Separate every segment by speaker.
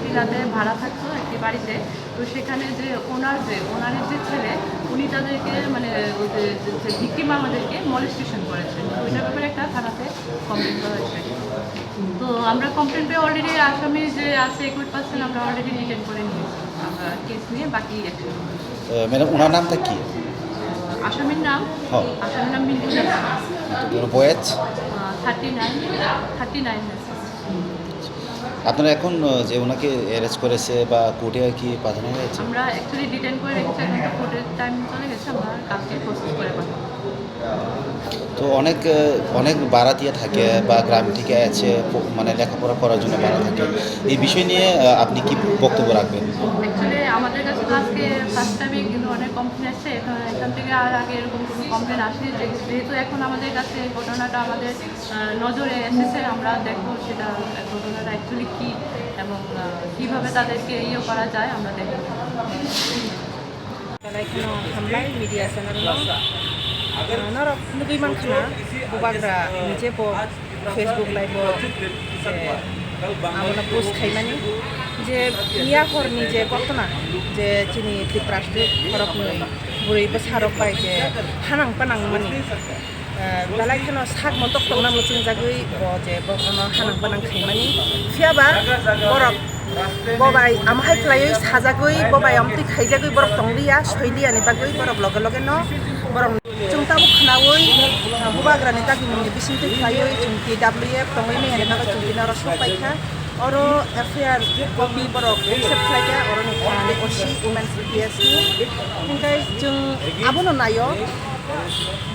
Speaker 1: একটি রাতে ভাড়া থাকতো একটি বাড়িতে। তো সেখানে যে ওনারের যে ছেলে উনি তাদেরকে মানে ওই যে ভিকটিম আমাদেরকে মলেস্টেশন করেছেন, ওইটার ব্যাপারে একটা থানাতে কমপ্লেন করা হয়েছে। তো আমরা কমপ্লেন পেয়ে অলরেডি আসামি যে আছে 21% আমরা অলরেডি ডিটেন করে নিয়েছি, আমরা কেস নিয়ে বাকি অ্যাকশন।
Speaker 2: ম্যাডাম ওনার নামটা কি?
Speaker 1: আসামির নাম
Speaker 2: হ্যাঁ।
Speaker 1: আসামির নাম মিন্টু
Speaker 2: বয়েজ
Speaker 1: 39
Speaker 2: আপনারা এখন যে ওনাকে অ্যারেস্ট করেছে বা কোর্টে কি পাঠানো হয়েছে?
Speaker 1: আমরা অ্যাকচুয়ালি ডিটেন করে রেখেছি, এখন তো কোর্টের টাইম চলে গেছে, আমরা কালকে প্রসেস করে পাঠাবো।
Speaker 2: তো অনেক অনেক বারাতিয়া থাকে বা গ্রাম থেকে আছে মানে লেখাপড়া করার জন্য বাড়া থাকে, এই বিষয় নিয়ে আপনি কি বক্তব্য রাখবেন?
Speaker 1: অ্যাকচুয়ালি আমাদের কাছে তো আজকে ফার্স্ট টাইমে কিন্তু অনেক কমপ্লেন আসছে, এখান থেকে আর আগে এরকম কোনো কমপ্লেন আসেনি। যেহেতু এখন আমাদের কাছে ঘটনাটা আমাদের নজরে এসেছে, আমরা দেখবো সেটা ঘটনাটা অ্যাকচুয়ালি কী এবং কীভাবে তাদেরকে ইয়ে করা যায় আমরা দেখবো।
Speaker 3: Kalaikano hamlai media channel norok nugui mankhana bubagra nije bo Facebook live bo je amona post khaimani je iya korni je gotona je chini diprashte korok noi burui basarok bai je hanang panang mani Kalaikano sak motok tongna muching jagui bo je bokono hanang panang khaimani fiaba borok bobai amhai khlaioi sajagoi bobai amti khaijagoi borok tonglia soilia ni bagoi borok loge loge no borok chungtabu khnawoi bubagrani tagi muni bisinti khlaioi chungti WF tongoi ni ani bagoi chungti na rosok paikha oro FIR copy borok accept khlaika oro ni khani osi women's PS ni ingkai chung abono nayo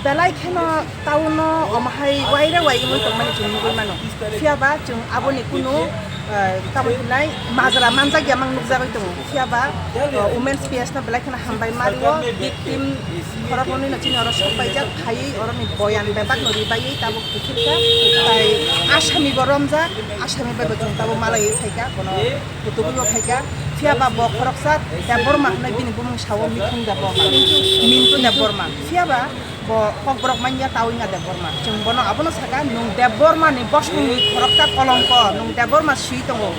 Speaker 3: belai kheno tauno amhai waira wai mun tongmani chung nugoi mano fiaba chung aboni kuno Taman nai mazra manjak yamang nukjagoi tongo fiaba women's PS na belai khana hambai mario victim khorokoni na chini oro sopaijak khaiei oro ni boyan bebak no ribaiei tabo kuthilka tai asami boromja asami bai bojong tabo malai khaika kono kutubibo khaika fiaba bo khoroksa deborma na bini bumung sawo mithung dabo mintu deborma fiaba bo kokborok manya tawinga deborma chung bono abono saka nung deborma ni bosnung khoroksa kolongko nung deborma sui tongo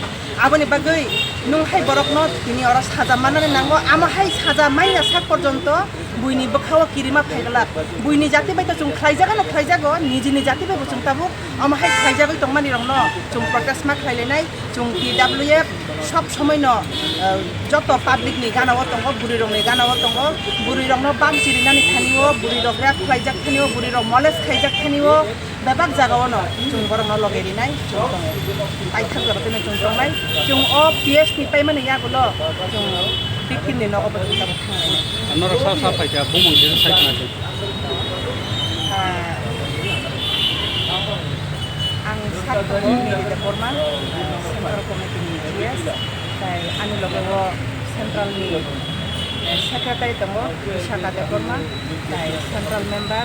Speaker 3: aboni bagoi nung hai borok no tini ora saja manane nango ama hai saja maina sak porjonto buini bokhawa kirima phaigala buini jati bai to chung khlaijaga no khlaijago niji jati bai chung tabu ama hai khlaijagoi tongmani rong no chung protest ma khlailenai chung TWF সব সময় ন যত public নি গানাও tongo buri rong ni gaнаও tongo buri rong no bam chirinani thaniwo buri rogra khlaijak thaniwo buri rong moles khaijak thaniwo bebak jagao no chung borong no logeri nai chung pai thang jaba tene chung tongmai chung o PS ni pai mane ya gulo chung victim ni no obati ta thang
Speaker 4: আপনারা সব সব পাইছে বুমং যে site না
Speaker 3: ang sakto ni deporma central committee ni GS tai anu logo central ni secretary tongo Shaka deporma tai central member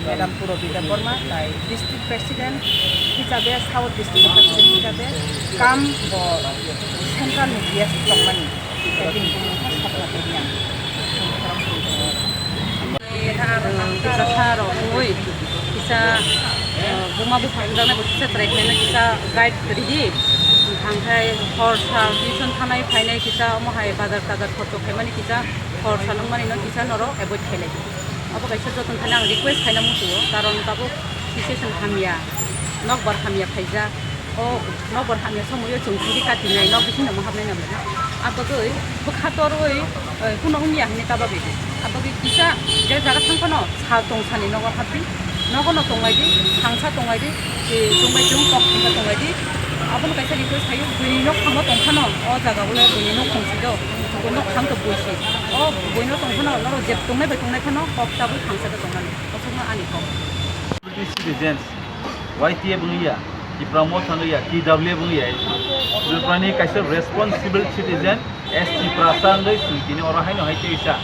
Speaker 3: Madam Purobi deporma tai district president hisabe South district president hisabe kam bo central ni GS tongmani tin sakla tenya
Speaker 1: kita saro oi kita buma bu phangdana bisa trackmana kita guide ready angkai horsa mission thanai phainai kita mohai bazar tazar photo khaimani kita horsa nangmani no kita noro avoid khailai abo kaisa joton thana request khaina mutu karon tabo situation hamia nokbar hamia phaija o nokbar hamia samoyo chungkiri katinai nok bisina mahabnai namna abagoi bukhator oi kuno umia hne tababe abagi kita je jaga thangkono sa tongthani nokor habi nokono tongaidi hangsa tongaidi jumai jum kok thangka tongaidi abon kaisa request khayo buni nok khamo tongkhano o jaga bole buni nok khongsido nok khang to boisi o buni nok tongkhano noro jep tongnai bai tongnai khano kok tabu hangsa to tongnani osoma ani ko
Speaker 4: citizens YTA bungiya ki promotion ya TW bungiya Zulprani kaisa responsible citizen ST prasan doi sultini ora haino haite isa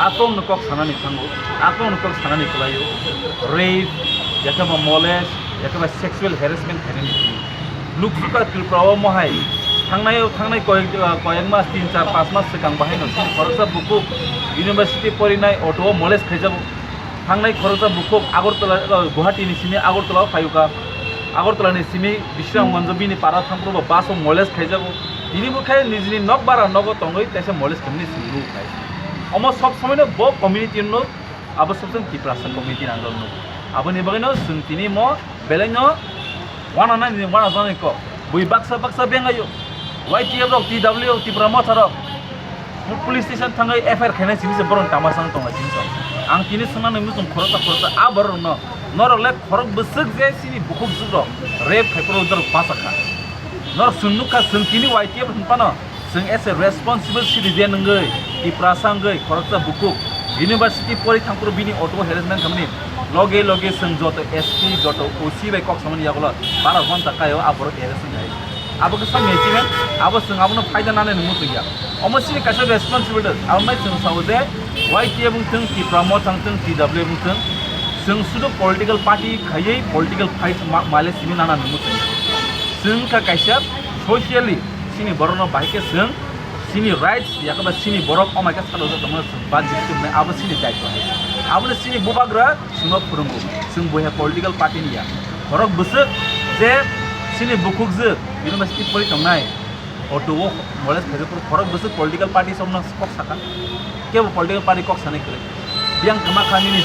Speaker 4: akong nokok sanani thango akong nokok sanani kulayo rape yakama molest yakama sexual harassment khaini luksuka tilprawa mohai thangnai koyek mas 3-4-5 mas sekang bahaino khorsa buku university porinai auto molest khaijabu thangnai khorsa buku agortala guwahati ni simi agortala phayuka agortala ni simi bisram manjabini para thangproba baso molest khaijabu তিনি Bukhari Nizhny knock বারা নগো তঙ্গই তেসে মলেজ community সিংরু খাই অমো সব সময় ব community no আবো সবজন টিপ্রাসান community আন্দোলন আবো নি বাগিনো जों তিনি ম বেলাইনো ওয়ানা না নি ওয়ানা জানি ক বুই বাক্সা বেঙ্গাयो YTF রক TW টিপ্রা মথার পুলিশ স্টেশন থাঙ্গাই এফআইআর খাইনাই জিনিস বরং তামাসাং তঙ্गा জিনিস आं तिनि सोंनानै मुजों खरसा आ बर न नरले खरक बसक जे सिनि बुखुक जुरो रेप खाइफोराव दर पासाखा नर सुनुखा जों तिनि YTF होनपानो जों एस ए रेसपन्सिबल सिटिजेन नंगै टिप्रासांगै खरसा बुखुक इउनिभार्सिटी परि थांपुर बिनि अटो हेरेसमेन्ट खामानि लगे जों जत SP जत OC बाय कक सामनि यागल 12 घन्टा कायो आबर हेरेसन जाय आबो सम मेचिमेन आबो जों आबनो फायदा नाने नुमु गैया अमसिनि कासे रेसपन्सिबल आबो माय जों सावजे YTF बुंथों टिप्राम थांथों TW बुंथों जों सुदु पलिटिकल पार्टी खायै पलिटिकल फाइट माले सिनि नाना नुमु जों का कासे सोशली सिनि बरनो बाइके जों सिनि राइट्स याकबा सिनि बरक अमायका सालो जतमो बाजित तुमने आबो सिनि दायित्व आबो सिनि बुबाग्रा जों फोरोंगो जों बहे पलिटिकल पार्टी निया बरक बसो जे सिनि बुकुक जो इउनिभार्सिटी परि तंनाय अटो मलेज खाइफोर फरक बसो पलिटिकल पार्टी सबनो कक साका केवल पॉलिटिकल पार्टी कक सानै करे बियां कमा खानिनि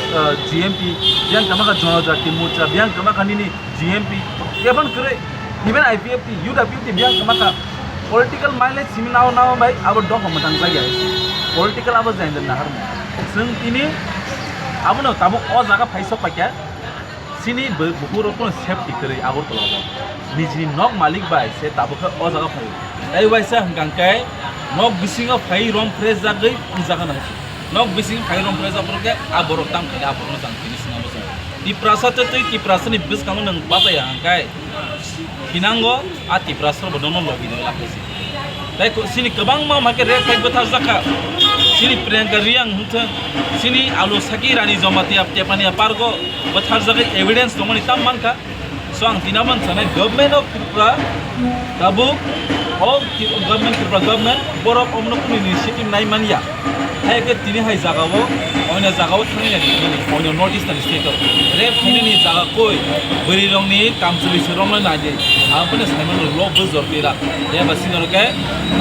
Speaker 4: GMP बियां कमा का जनजाति मोर्चा बियां कमा खानिनि GMP एबन करे इवन IPFT UWT बियां कमा का पॉलिटिकल माइलेज सिमिनाव नाव बाय आबो दख मोजां जाया पॉलिटिकल आबो जाइन ना हारमो जों तिनि आबो न ताबो अ जागा फाइसो पाक्या सिनि बुहुर को सेफ्टी करे आबो तलाबो निजनि नक मालिक बाय से ताबो अ जागा फाइ दाइ वाइसा हंगांकाय नक बिसिङाव फाइ रम फ्रेस जागै जागा ना नक बिसिङ फाइ रम फ्रेस जाफोरके आबर ताम खाय आबर मोजां तिनि सिङाव मोजां टिप्रासा तै टिप्रासनि बिस कामो नों बाजाया हंगाय हिनांगो आ टिप्रासर बदनो लगिनो लाखैसि दाइ सिनि गोबां मा माके रेप फाइट बथा जाका सिनि प्रियंका रियां हुथों सिनि आलु साकी रानी जमातिया तेपानिया पारगो बथा जागै एविडेंस दमनि ताम मानका सो आं दिनामन सानै गभर्नमेंट अफ त्रिपुरा दाबु all government borok omno kuni initiative nai mania hai ke tini hai jagao oina jagao thani ni oina notice tani state rep thani ni jaga koi bari rong ni kamsuli serong na je apne simon law buzor tira ya basinor ke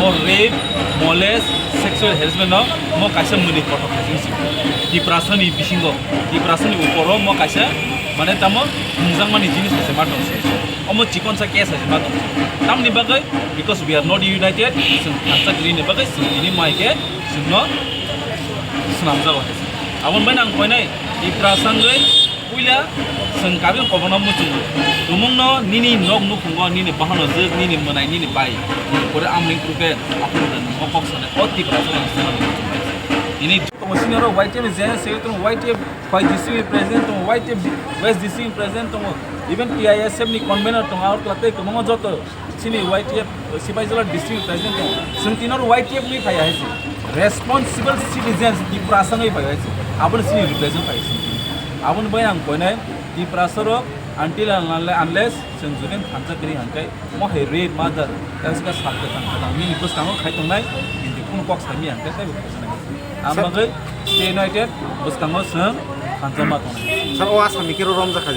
Speaker 4: or rape molest sexual harassment no mo kaisa muni photo khasing di prasani bisingo di prasani uporo mo kaisa mane tamo mujang mani jinis se ma dong omo chikon sa case se ma dong tam ni bagai because we are not united जों खासा green ने बागै जों इनि माइके जोंनो सुनाम जाबाय आबन bye नां कोइनाय इ प्रासांगै पुइला जों काबिन कबना मुचु तुमुंनो निनि नग नु खुंगो निनि बाहानो जो निनि मनाय निनि बाय परे आमलिं प्रुके आपन नकक सने अति प्रासांग सने इनि तमसिनरो YTF जेन से तो YTF फाइ डिस्ट्रिक्ट प्रेसिडेंट तो YTF वेस्ट डिस्ट्रिक्ट प्रेसिडेंट तो इवन TISF नि कन्वेनर तो आउट लाते कमंग जत सिनि YTF सिपाइजला डिस्ट्रिक्ट प्रेसिडेंट तो संतिनर YTF नि फाइ आइसि रेस्पॉन्सिबल सिटीजन्स दि प्रासंगै फाइ आइसि आबन सिनि रिप्रेजेंट फाइ आइसि आबन बाय आं कोइनाय दि प्रासरो until unless जों जुदि थांजा करि हांकाय महे रेप मादार एसका साथै थांगा नि बस कांगो खायतंनाय इन कुन कक्स थामि हांकाय साइ आमगै स्टे युनाइटेड बस कांगो जों थांजा मा दं
Speaker 5: सर ओ आसामनि केरो रम जाखा